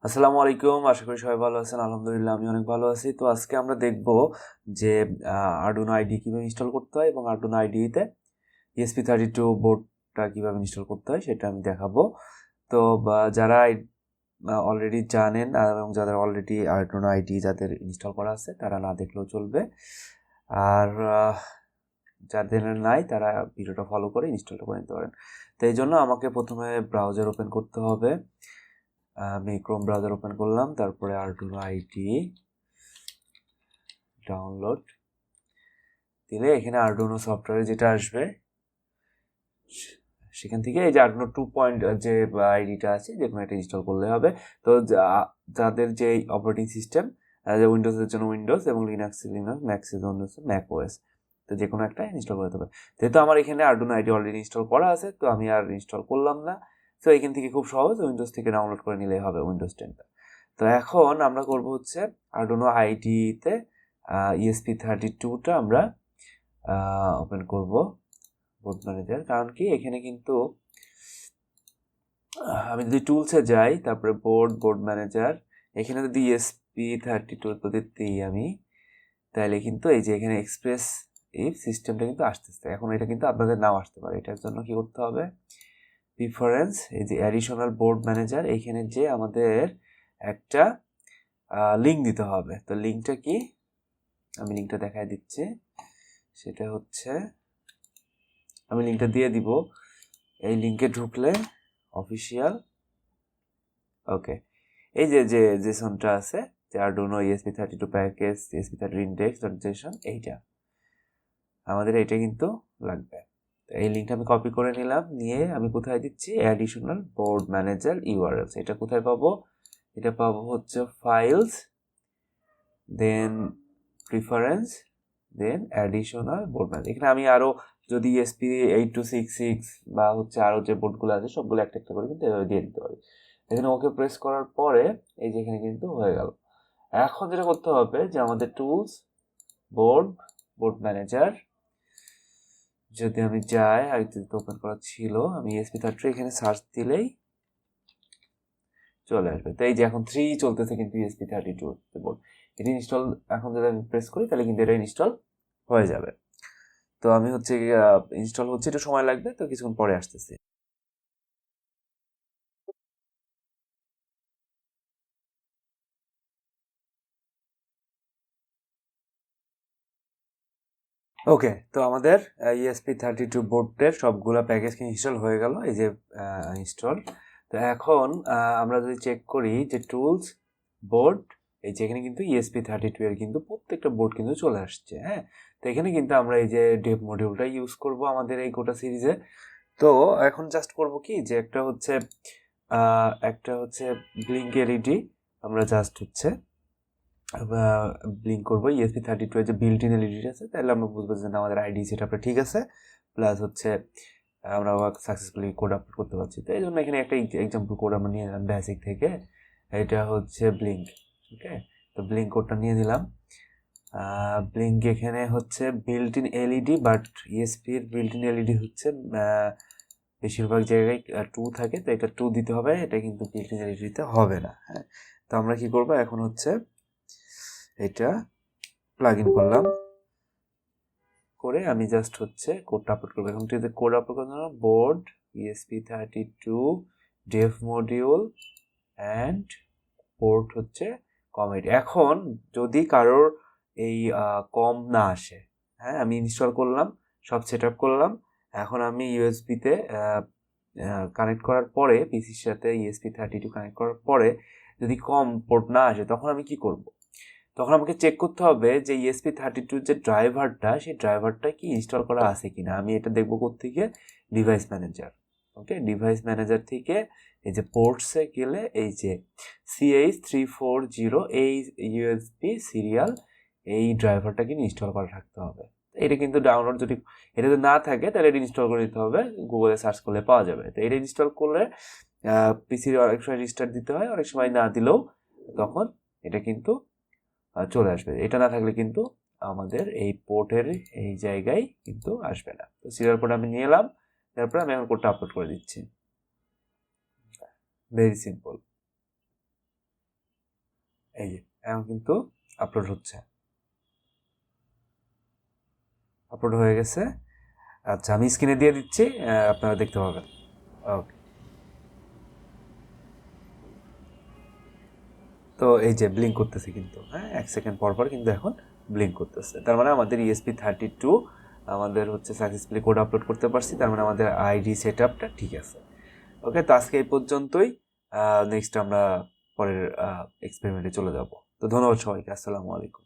আসসালামু আলাইকুম, আশা করি সবাই ভালো আছেন। আলহামদুলিল্লাহ আমি অনেক ভালো আছি। তো আজকে আমরা দেখব যে আরডুইনো আইডি কীভাবে ইনস্টল করতে হয় এবং আরডুইনো আইডিতে ESP32 বোর্ডটা কীভাবে ইনস্টল করতে হয় সেটা আমি দেখাবো। তো যারা অলরেডি জানেন এবং যাদের অলরেডি আরডুইনো আইডি যাদের ইনস্টল করা আছে তারা না দেখলেও চলবে, আর যাদের নাই তারা ভিডিওটা ফলো করে ইনস্টলটা করে নিতে পারেন। তো এই জন্য আমাকে প্রথমে ব্রাউজার ওপেন করতে হবে। আমি ক্রোম ব্রাউজার ওপেন করলাম, তারপরে আরডুইনো আইডি ডাউনলোড দিলে এখানে আরডুইনো সফটওয়্যারে যেটা আসবে সেখান থেকে এই যে আরডুইনো 2 যে আইডিটা আছে যে কোনো একটা ইনস্টল করলে হবে। তো যাদের যে অপারেটিং সিস্টেম, উইন্ডোজের জন্য উইন্ডোজ এবং লিনাক্সের ম্যাকের জন্য ম্যাক ওএস, তো যে কোনো একটা ইনস্টল করতে হবে। যেহেতু আমার এখানে আরডুইনো আইডি অলরেডি ইনস্টল করা আছে তো আমি আর ইনস্টল করলাম না। তো এখান থেকে খুব সহজ উইন্ডোজ থেকে ডাউনলোড করে নিলেই হবে উইন্ডোজ 10টা। তো এখন আমরা করব হচ্ছে আরডুইনো আইডিতে ESP32টা আমরা ওপেন করব বোর্ড ম্যানেজার। কারণ কি এখানে কিন্তু আমি যদি টুলসে যাই, তারপরে বোর্ড ম্যানেজার, এখানে যদি ESP32 যদি দিই আমি, তাহলে কিন্তু এই যে এখানে এক্সপ্রেস এই সিস্টেমটা কিন্তু আসতেছে। এখন এটা কিন্তু আপনাদের নাও আসতে পারে। এটার জন্য কি করতে হবে, প্রিফারেন্স, এই যে অ্যাডিশনাল বোর্ড ম্যানেজার, এখানে যে আমাদের একটা লিঙ্ক দিতে হবে। তো লিঙ্কটা কি, আমি লিঙ্কটা দেখাই দিচ্ছি। সেটা হচ্ছে, আমি লিঙ্কটা দিয়ে দিব। এই লিঙ্কে ঢুকলে অফিসিয়াল, ওকে, এই যে যে জেসনটা আছে যে Arduino ESP32 package ESP32 index.json, এইটা আমাদের এইটা কিন্তু লাগবে। এই লিঙ্কটা আমি কপি করে নিলাম, নিয়ে আমি কোথায় দিচ্ছি, অ্যাডিশনাল বোর্ড ম্যানেজার ইউআরএলস। এটা কোথায় পাবো, এটা পাবো হচ্ছে ফাইলস, দেন প্রিফারেন্স, দেন অ্যাডিশনাল বোর্ড ম্যানেজার। এখানে আমি আরও যদি ESP8266 বা হচ্ছে আরও যে বোর্ডগুলো আছে সবগুলো একটা একটা করে কিন্তু এভাবে দিয়ে দিতে পারি। এখানে ওকে প্রেস করার পরে এই যে এখানে কিন্তু হয়ে গেল। এখন যেটা করতে হবে যে আমাদের টুলস, বোর্ড ম্যানেজার যদি আমি যাই, আগে তো ওপেন করা ছিল, আমি ESP32 এখানে সার্চ দিলেই চলে আসবে। তো এই যে এখন 3 চলতেছে কিন্তু ESP32 বোর্ড, এটি ইনস্টল, এখন যদি আমি প্রেস করি তাহলে কিন্তু এটা ইনস্টল হয়ে যাবে। তো আমি হচ্ছে ইনস্টল হচ্ছে, একটু সময় লাগবে, তো কিছুক্ষণ পরে আসতেছি। ওকে, তো আমাদের ESP32 বোর্ডের সবগুলো প্যাকেজ ইনস্টল হয়ে গেল, এই যে ইনস্টল। তো এখন আমরা যদি চেক করি যে টুলস, বোর্ড, এই যে এখানে কিন্তু ESP32 এর কিন্তু প্রত্যেকটা বোর্ড কিন্তু চলে আসছে। হ্যাঁ, তো এখানে কিন্তু আমরা এই যে ডেভ মডিউলটা ইউজ করব আমাদের এই গোটা সিরিজে। তো এখন জাস্ট করব কি, যে একটা হচ্ছে ব্লিঙ্ক এলইডি, আমরা জাস্ট হচ্ছে ব্লিঙ্ক করবো ESP32 এর যে বিল্ট ইন এলইডি আছে, তাহলে আমরা বুঝবো যে আমাদের আইডি সেটআপটা ঠিক আছে, প্লাস হচ্ছে আমরা সাকসেসফুলি কোড আপলোড করতে পারছি। তো এই জন্য এখানে একটা এক্সাম্পল কোড আমরা নিয়ে নিলাম বেসিক থেকে, এটা হচ্ছে ব্লিঙ্ক। ওকে, তো ব্লিঙ্ক কোডটা নিয়ে দিলাম। ব্লিঙ্ক এখানে হচ্ছে বিল্ট ইন এলইডি, বাট ESP-র বিল্ট ইন এলইডি হচ্ছে বেশিরভাগ জায়গায় 2 থাকে, তো এটা 2 দিতে হবে, এটা কিন্তু বিল্ট ইন এলইডিতে হবে না। হ্যাঁ, তো আমরা কি করবো এখন হচ্ছে এটা প্লাগ ইন করলাম, করে আমি জাস্ট হচ্ছে কোডটা আপলোড করবো। এখন কোড আপলোড করার জন্য board ESP32 Dave module and port হচ্ছে কমিট। এখন যদি কারোর এই কম না আসে, হ্যাঁ, আমি ইনস্টল করলাম, সব সেট আপ করলাম, এখন আমি ইউএসবিতে কানেক্ট করার পরে, পিসির সাথে ESP32 কানেক্ট করার পরে যদি কম পোর্ট না আসে, তখন আমি কি করব, তখন আমাকে চেক করতে হবে যে ESP32 যে ড্রাইভারটা, সেই ড্রাইভারটা কি ইনস্টল করা আছে কিনা। আমি এটা দেখবো কোত্থেকে, ডিভাইস ম্যানেজার। ওকে, ডিভাইস ম্যানেজার থেকে এই যে পোর্টসে গেলে এই যে CH340 এই ইউএসবি সিরিয়াল, এই ড্রাইভারটা কিন্তু ইনস্টল করা থাকতে হবে। এটা কিন্তু ডাউনলোড, যদি এটা যদি না থাকে তাহলে এটা ইনস্টল করে দিতে হবে, গুগলে সার্চ করলে পাওয়া যাবে। তো এটা ইনস্টল করলে পিসির অনেক সময় রিস্টার্ট দিতে হয়, অনেক সময় না দিলেও তখন এটা কিন্তু চলে আসবে। এটা না থাকলে কিন্তু আমাদের এই পোর্টের এই জায়গায় কিন্তু আসবে না। তো সিরিয়াল পোর্ট আমি নিয়ে এলাম, তারপরে আমি এখন কোডটা আপলোড করে দিচ্ছি। Very simple. এই যে এখন কিন্তু আপলোড হচ্ছে, আপলোড হয়ে গেছে। আচ্ছা আমি স্ক্রিনে দিয়ে দিচ্ছি, আপনারা দেখতে পাবেন। ওকে, তো এই যে ব্লিঙ্ক করতেছে কিন্তু, হ্যাঁ 1 সেকেন্ড পর পর কিন্তু এখন ব্লিঙ্ক করতেছে। তার মানে আমাদের ESP32 আমাদের হচ্ছে সাকসেসফুলি কোড আপলোড করতে পারছি, তার মানে আমাদের আইডি সেট আপটা ঠিক আছে। ওকে, তো আজকে এই পর্যন্তই। নেক্সট আমরা পরের এক্সপেরিমেন্টে চলে যাব। তো ধন্যবাদ সবাইকে, আসসালামু আলাইকুম।